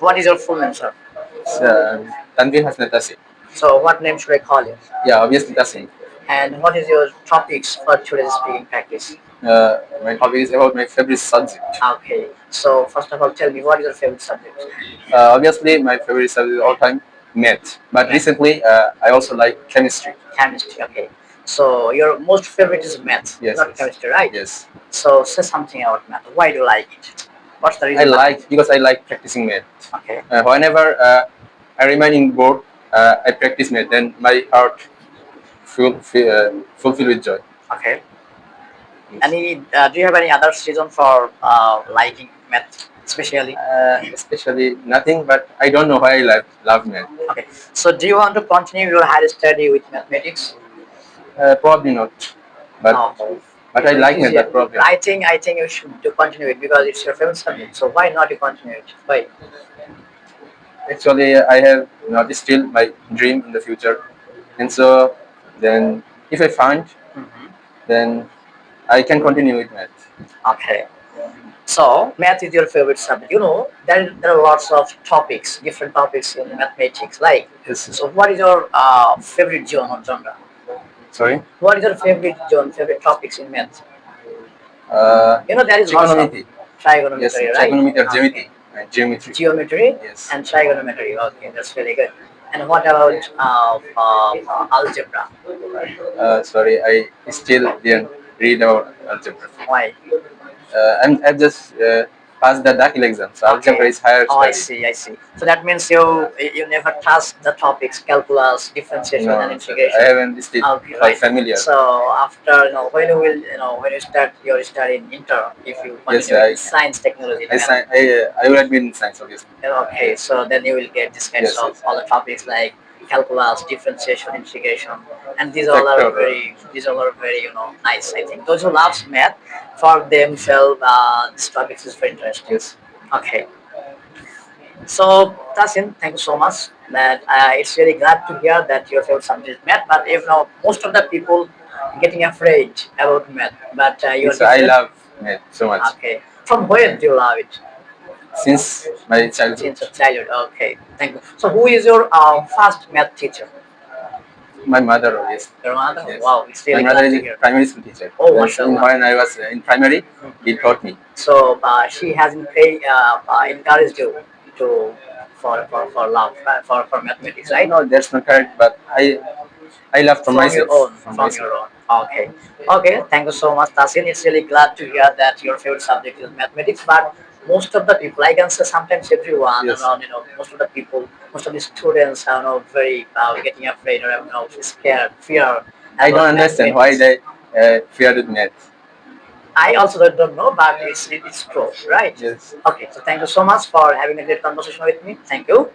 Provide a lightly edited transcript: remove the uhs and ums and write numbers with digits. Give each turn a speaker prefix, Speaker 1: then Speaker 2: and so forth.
Speaker 1: What is your full name, sir?
Speaker 2: Tanvir Hasnat Tasin.
Speaker 1: So, what name should I call you?
Speaker 2: Yeah, obviously Tasin.
Speaker 1: And what is your topics for today's speaking practice?
Speaker 2: My hobby is about my favorite subject.
Speaker 1: Okay. So, first of all, tell me what is your favorite subject?
Speaker 2: Obviously, my favorite subject all time math. But recently, I also like chemistry.
Speaker 1: Chemistry. Okay. So, your most favorite is math,
Speaker 2: Yes,
Speaker 1: not
Speaker 2: yes.
Speaker 1: chemistry, right?
Speaker 2: Yes.
Speaker 1: So, say something about math. Why do you like it? What's the
Speaker 2: I
Speaker 1: reason?
Speaker 2: like because I like practicing math.
Speaker 1: Okay.
Speaker 2: Whenever I remain bored, I practice math. Then my heart fulfilled with joy.
Speaker 1: Okay. Any? Do you have any other reason for liking math, especially?
Speaker 2: Especially nothing, but I don't know why I love math.
Speaker 1: Okay. So, do you want to continue your higher study with mathematics?
Speaker 2: Probably not, but
Speaker 1: No.
Speaker 2: but I like math. That problem.
Speaker 1: I think you should do continue it because it's your favorite subject. So why not you continue it? Why?
Speaker 2: Actually, I have not still my dream in the future, and so then if I find, then I can continue with math.
Speaker 1: Okay. So math is your favorite subject. There are lots of topics, different topics in mathematics. Like,
Speaker 2: Yes.
Speaker 1: so what is your favorite genre?
Speaker 2: Sorry.
Speaker 1: What is your favorite favorite topics in math? There is lots of
Speaker 2: Trigonometry. Yes,
Speaker 1: trigonometry, right?
Speaker 2: trigonometry or
Speaker 1: Okay.
Speaker 2: geometry. Geometry.
Speaker 1: Geometry
Speaker 2: Yes.
Speaker 1: and trigonometry. Okay, that's really good. And what about algebra?
Speaker 2: Sorry, I still didn't read about algebra.
Speaker 1: Why?
Speaker 2: I've just passed the DAKIL exam, so algebra is higher
Speaker 1: Oh, I
Speaker 2: study.
Speaker 1: see, I see. So that means you never touched the topics calculus, differentiation,
Speaker 2: No,
Speaker 1: and
Speaker 2: sir,
Speaker 1: integration.
Speaker 2: I haven't still
Speaker 1: Okay, right.
Speaker 2: familiar.
Speaker 1: So after when you will when you start your study in inter, if you
Speaker 2: Yes,
Speaker 1: continue with science, technology, math.
Speaker 2: I would have been in science, obviously.
Speaker 1: Okay, so then you will get this kinds
Speaker 2: Yes,
Speaker 1: of
Speaker 2: yes.
Speaker 1: all the topics like calculus, differentiation, integration, and these all are very nice. I think those who love math for themselves, this topic is very interesting.
Speaker 2: Yes.
Speaker 1: Okay. So, Tasin, thank you so much. That it's really glad to hear that your favorite subject is math. But most of the people getting afraid about math. But you're
Speaker 2: Yes, I
Speaker 1: different.
Speaker 2: love math so much.
Speaker 1: Okay. From where do you love it?
Speaker 2: Since my childhood.
Speaker 1: Since your childhood. Okay. Thank you. So, who is your first math teacher?
Speaker 2: My mother, yes.
Speaker 1: Your mother?
Speaker 2: Yes.
Speaker 1: Wow, it's
Speaker 2: My
Speaker 1: really
Speaker 2: mother
Speaker 1: glad
Speaker 2: is
Speaker 1: to
Speaker 2: a
Speaker 1: hear.
Speaker 2: primary school teacher.
Speaker 1: Oh,
Speaker 2: When I was in primary, he taught me.
Speaker 1: So she hasn't encouraged you to for love for mathematics, right?
Speaker 2: No, that's not correct, but I love from myself.
Speaker 1: Your own,
Speaker 2: From
Speaker 1: from
Speaker 2: myself.
Speaker 1: your own. Okay, okay. Thank you so much, Tasin. It's really glad to hear that your favorite subject is mathematics. But most of the people, I can say sometimes everyone,
Speaker 2: Yes.
Speaker 1: most of the people, most of the students are very getting afraid or scared, fear.
Speaker 2: I don't
Speaker 1: about
Speaker 2: understand why
Speaker 1: mathematics.
Speaker 2: they feared math.
Speaker 1: I also don't know, but it's true, right?
Speaker 2: Yes.
Speaker 1: Okay, so thank you so much for having a great conversation with me. Thank you.